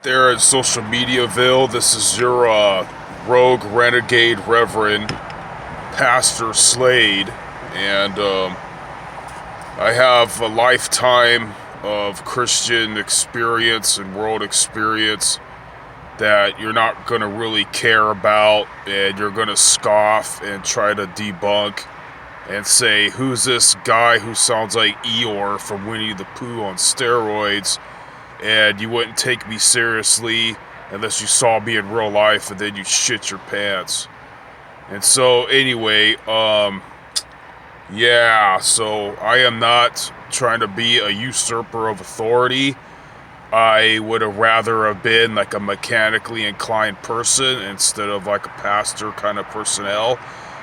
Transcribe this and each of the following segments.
there in social mediaville. This is your rogue renegade reverend pastor Slade, and I have a lifetime of Christian experience and world experience that you're not going to really care about, and you're going to scoff and try to debunk and say, who's this guy who sounds like Eeyore from Winnie the Pooh on steroids? And you wouldn't take me seriously unless you saw me in real life, and then you shit your pants. And so anyway, yeah, so I am not trying to be a usurper of authority. I would have rather have been like a mechanically inclined person instead of like a pastor kind of personnel.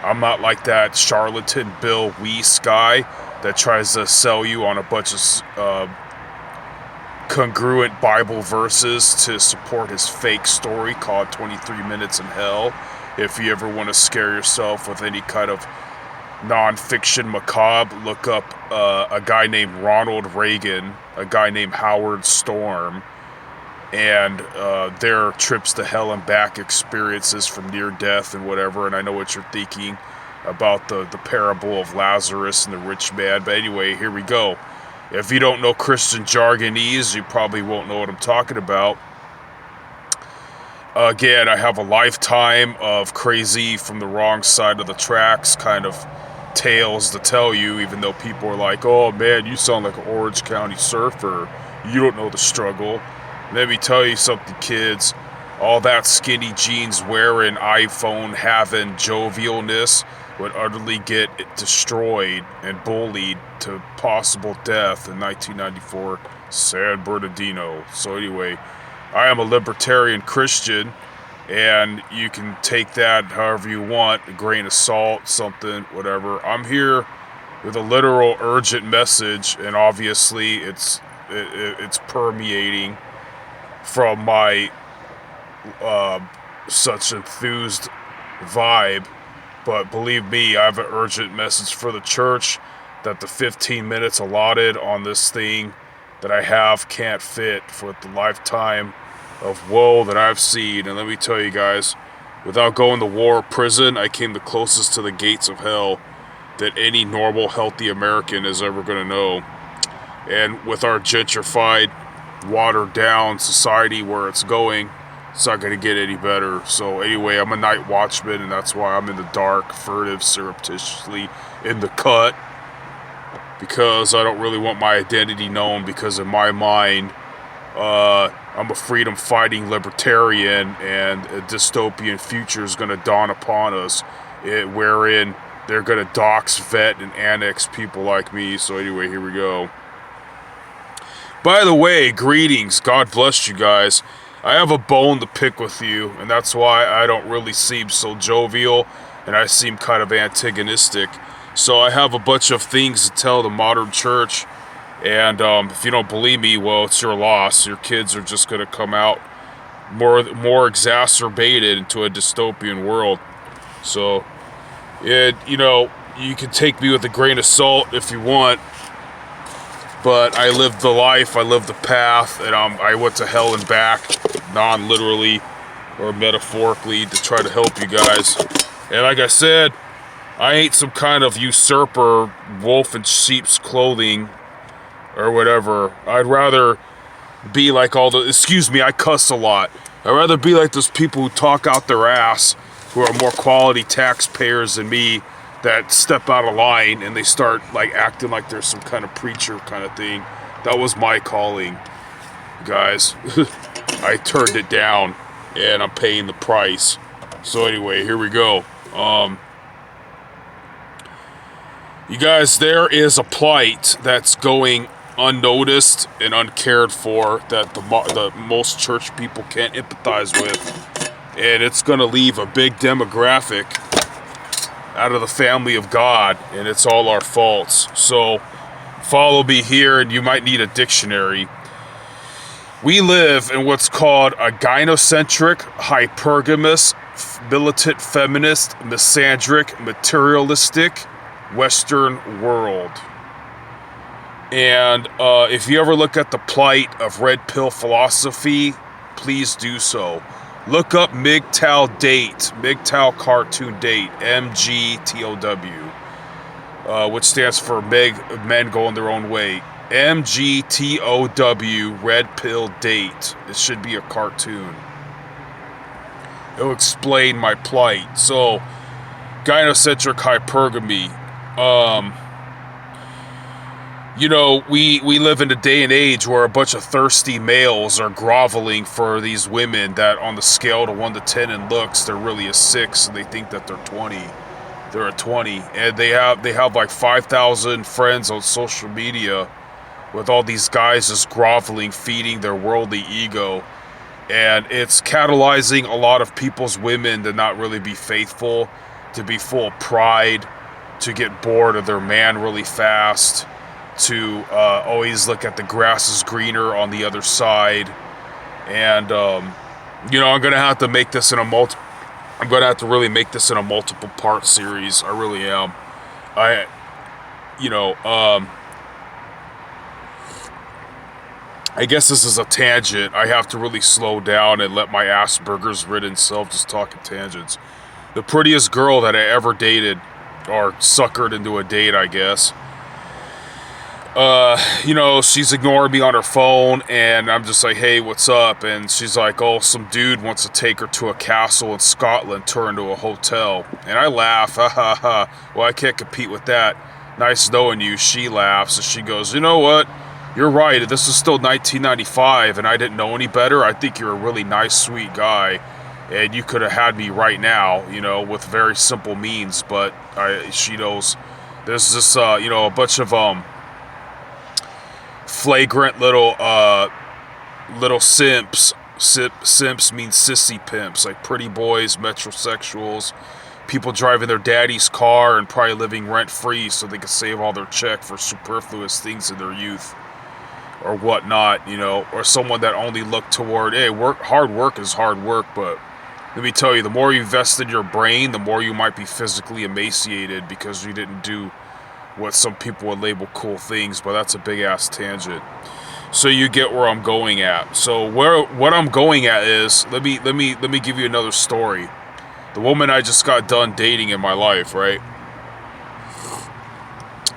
I'm not like that charlatan Bill Weiss guy that tries to sell you on a bunch of congruent Bible verses to support his fake story called 23 Minutes in Hell. If you ever want to scare yourself with any kind of non-fiction macabre, look up a guy named Ronald Reagan, a guy named Howard Storm, and their trips to hell and back experiences from near death and whatever. And I know what you're thinking about the parable of Lazarus and the rich man, but anyway, here we go. If you don't know Christian jargonese, you probably won't know what I'm talking about. Again, I have a lifetime of crazy from the wrong side of the tracks kind of tales to tell you, even though people are like, oh man, you sound like an Orange County surfer. You don't know the struggle. Let me tell you something, kids. All that skinny jeans wearing, iPhone having jovialness would utterly get destroyed and bullied to possible death in 1994 San Bernardino. So anyway, I am a libertarian Christian, and you can take that however you want, a grain of salt, something, whatever. I'm here with a literal urgent message, and obviously it's permeating from my such enthused vibe. But believe me, I have an urgent message for the church that the 15 minutes allotted on this thing that I have can't fit for the lifetime of woe that I've seen. And let me tell you guys, without going to war or prison, I came the closest to the gates of hell that any normal, healthy American is ever going to know. And with our gentrified, watered down society where it's going, it's not going to get any better. So anyway, I'm a night watchman, and that's why I'm in the dark, furtive, surreptitiously in the cut, because I don't really want my identity known, because in my mind, I'm a freedom-fighting libertarian, and a dystopian future is going to dawn upon us, wherein they're going to dox, vet, and annex people like me. So anyway, here we go. By the way, greetings. God bless you guys. I have a bone to pick with you, and that's why I don't really seem so jovial, and I seem kind of antagonistic. So I have a bunch of things to tell the modern church, and if you don't believe me, well, it's your loss. Your kids are just going to come out more exacerbated into a dystopian world. So, you can take me with a grain of salt if you want, but I lived the life, I lived the path, and I went to hell and back, non-literally or metaphorically, to try to help you guys. And like I said, I ain't some kind of usurper, wolf in sheep's clothing, or whatever. I'd rather be like excuse me, I cuss a lot. I'd rather be like those people who talk out their ass, who are more quality taxpayers than me, that step out of line and they start like acting like they're some kind of preacher kind of thing. That was my calling, guys. I turned it down, and I'm paying the price. So anyway, here we go. You guys, there is a plight that's going unnoticed and uncared for that the most church people can't empathize with, and it's going to leave a big demographic out of the family of God, and it's all our faults. So follow me here, and you might need a dictionary. We live in what's called a gynocentric, hypergamous, militant feminist, misandric, materialistic Western world. And if you ever look at the plight of red pill philosophy, please do so. Look up MGTOW date, MGTOW cartoon date, MGTOW, which stands for men going their own way. MGTOW, red pill date. It should be a cartoon. It'll explain my plight. So, gynocentric hypergamy. You know, we live in a day and age where a bunch of thirsty males are groveling for these women that on the scale to 1 to 10 in looks, they're really a 6 and they think that they're 20. They're a 20. And they have like 5,000 friends on social media with all these guys just groveling, feeding their worldly ego. And it's catalyzing a lot of people's women to not really be faithful, to be full of pride, to get bored of their man really fast, to always look at the grass is greener on the other side. And you know, I'm gonna have to make this in a really make this in a multiple part series. I really am. I guess this is a tangent. I have to really slow down and let my Asperger's ridden self just talk in tangents. The prettiest girl that I ever dated, or suckered into a date, I guess. You know, she's ignoring me on her phone, and I'm just like, hey, what's up? And she's like, oh, some dude wants to take her to a castle in Scotland, turn into a hotel. And I laugh, ha ha ha. Well, I can't compete with that. Nice knowing you. She laughs, and she goes, you know what? You're right, this is still 1995, and I didn't know any better. I think you're a really nice, sweet guy, and you could have had me right now, you know, with very simple means, but she knows there's this, you know, a bunch of, flagrant little simps. Simps means sissy pimps, like pretty boys, metrosexuals, people driving their daddy's car and probably living rent-free so they can save all their check for superfluous things in their youth. Or whatnot, you know, or someone that only looked toward, hey, hard work is hard work, but let me tell you, the more you invest in your brain, the more you might be physically emaciated because you didn't do what some people would label cool things, but that's a big-ass tangent. So you get where I'm going at. So what I'm going at is, let me give you another story. The woman I just got done dating in my life, right?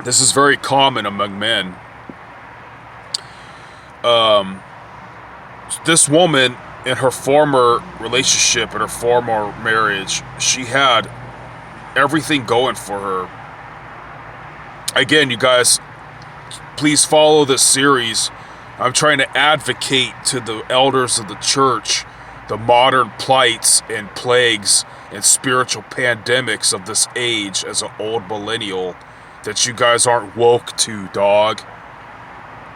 This is very common among men. This woman, in her former relationship, in her former marriage, she had everything going for her. Again, you guys, please follow this series. I'm trying to advocate to the elders of the church the modern plights and plagues and spiritual pandemics of this age as an old millennial that you guys aren't woke to, dog.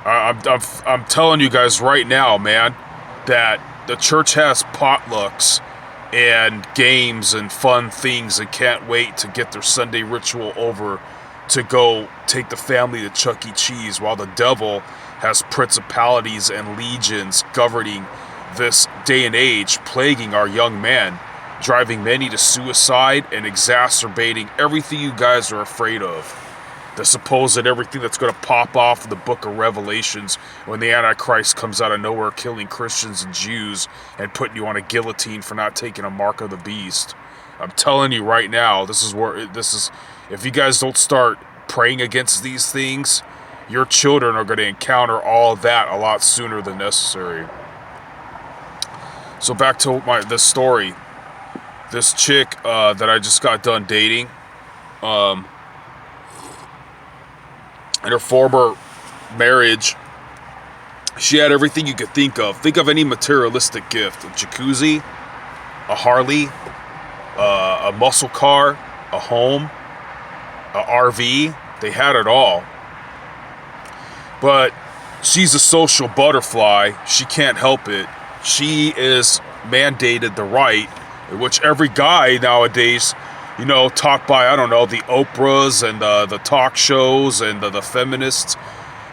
I'm telling you guys right now, man, that the church has potlucks and games and fun things and can't wait to get their Sunday ritual over to go take the family to Chuck E. Cheese, while the devil has principalities and legions governing this day and age, plaguing our young men, driving many to suicide and exacerbating everything you guys are afraid of. The supposed everything that's going to pop off in the book of Revelations when the Antichrist comes out of nowhere killing Christians and Jews and putting you on a guillotine for not taking a mark of the beast. I'm telling you right now, if you guys don't start praying against these things, your children are going to encounter all of that a lot sooner than necessary. So back to this story. This chick that I just got done dating, in her former marriage, she had everything you could think of. Think of any materialistic gift. A jacuzzi, a Harley, a muscle car, a home, a RV. They had it all. But she's a social butterfly. She can't help it. She is mandated the right, which every guy nowadays, you know, taught by, I don't know, the Oprahs and the talk shows and the feminists,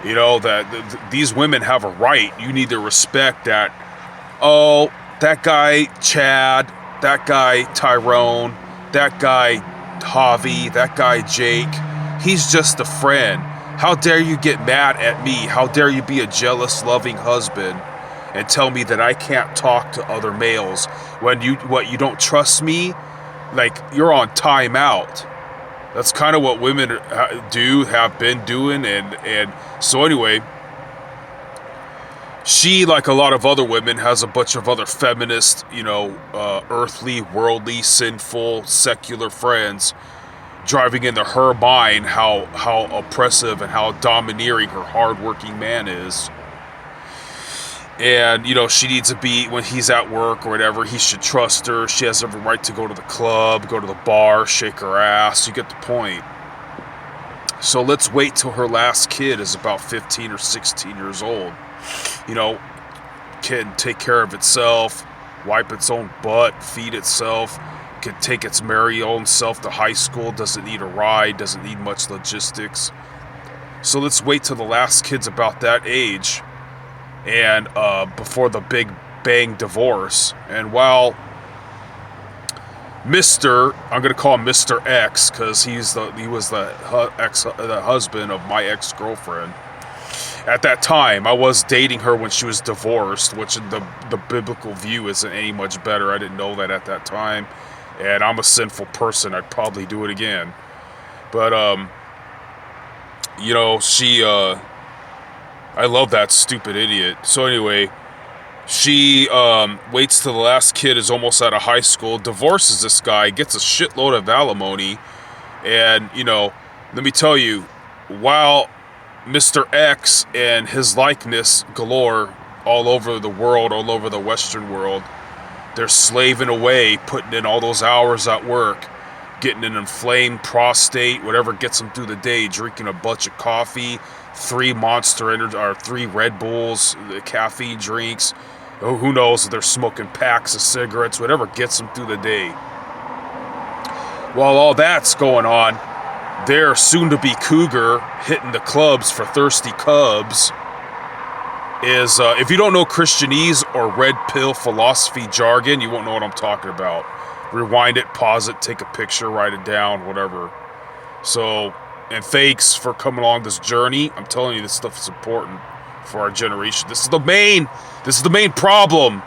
you know, that these women have a right. You need to respect that. Oh, that guy Chad, that guy Tyrone, that guy Javi, that guy Jake, he's just a friend. How dare you get mad at me? How dare you be a jealous, loving husband? and tell me that I can't talk to other males. When you don't trust me, like, you're on timeout. That's kind of what women have been doing, and so anyway, she, like a lot of other women, has a bunch of other feminist, earthly, worldly, sinful, secular friends driving into her mind how oppressive and how domineering her hardworking man is. And, she needs to be, when he's at work or whatever, he should trust her. She has every right to go to the club, go to the bar, shake her ass. You get the point. So let's wait till her last kid is about 15 or 16 years old. Can take care of itself, wipe its own butt, feed itself, can take its merry own self to high school, doesn't need a ride, doesn't need much logistics. So let's wait till the last kid's about that age, and before the big bang divorce. And while I'm going to call him Mr. X, because he was the husband of my ex-girlfriend. At that time, I was dating her when she was divorced, which the biblical view isn't any much better. I didn't know that at that time, and I'm a sinful person. I'd probably do it again. But, she, I love that stupid idiot. So anyway, she waits till the last kid is almost out of high school, divorces this guy, gets a shitload of alimony, and, let me tell you, while Mr. X and his likeness galore all over the world, all over the Western world, they're slaving away, putting in all those hours at work, getting an inflamed prostate, whatever gets them through the day, drinking a bunch of coffee, 3 Monster Energy, or 3 Red Bulls, caffeine drinks, who knows if they're smoking packs of cigarettes, whatever gets them through the day. While all that's going on, their soon-to-be cougar hitting the clubs for thirsty cubs is, if you don't know Christianese or red pill philosophy jargon, you won't know what I'm talking about. Rewind it, pause it, take a picture, write it down, whatever. So, and thanks for coming along this journey. I'm telling you, this stuff is important for our generation. This is the main problem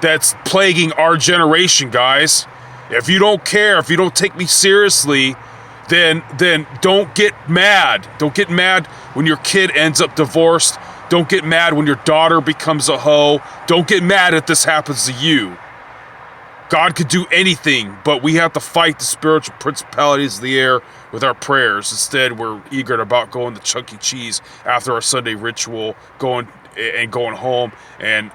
that's plaguing our generation, guys. If you don't care, if you don't take me seriously, then don't get mad. Don't get mad when your kid ends up divorced. Don't get mad when your daughter becomes a hoe. Don't get mad if this happens to you. God could do anything, but we have to fight the spiritual principalities of the air with our prayers. Instead, we're eager about going to Chuck E. Cheese after our Sunday ritual, going home and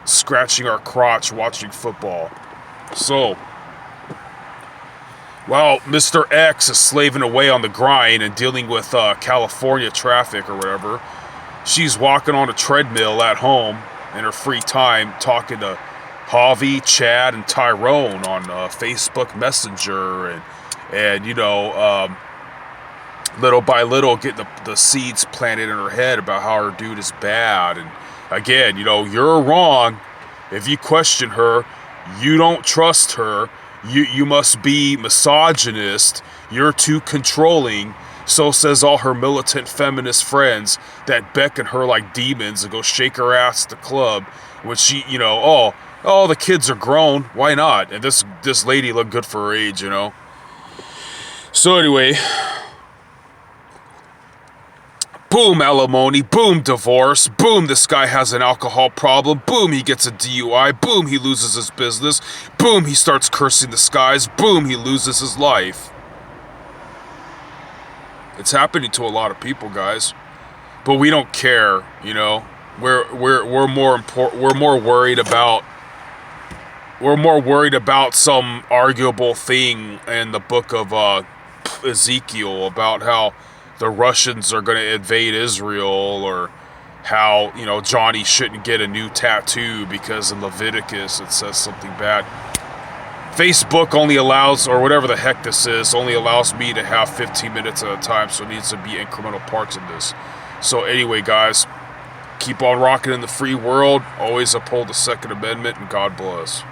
scratching our crotch watching football. So, while Mr. X is slaving away on the grind and dealing with California traffic or whatever, she's walking on a treadmill at home in her free time, talking to Javi, Chad, and Tyrone on Facebook Messenger, and little by little getting the seeds planted in her head about how her dude is bad. And again, you're wrong if you question her. You don't trust her. You must be misogynist. You're too controlling. So says all her militant feminist friends that beckon her like demons to go shake her ass at the club when she, oh, the kids are grown. Why not? And this lady looked good for her age, So anyway, boom, alimony, boom, divorce, boom, this guy has an alcohol problem, boom, he gets a DUI, boom, he loses his business, boom, he starts cursing the skies, boom, he loses his life. It's happening to a lot of people, guys, but we don't care, We're more worried about some arguable thing in the book of Ezekiel about how the Russians are going to invade Israel, or how, Johnny shouldn't get a new tattoo because in Leviticus it says something bad. Facebook only allows, or whatever the heck this is, only allows me to have 15 minutes at a time, so it needs to be incremental parts of this. So anyway, guys, keep on rocking in the free world, always uphold the Second Amendment, and God bless.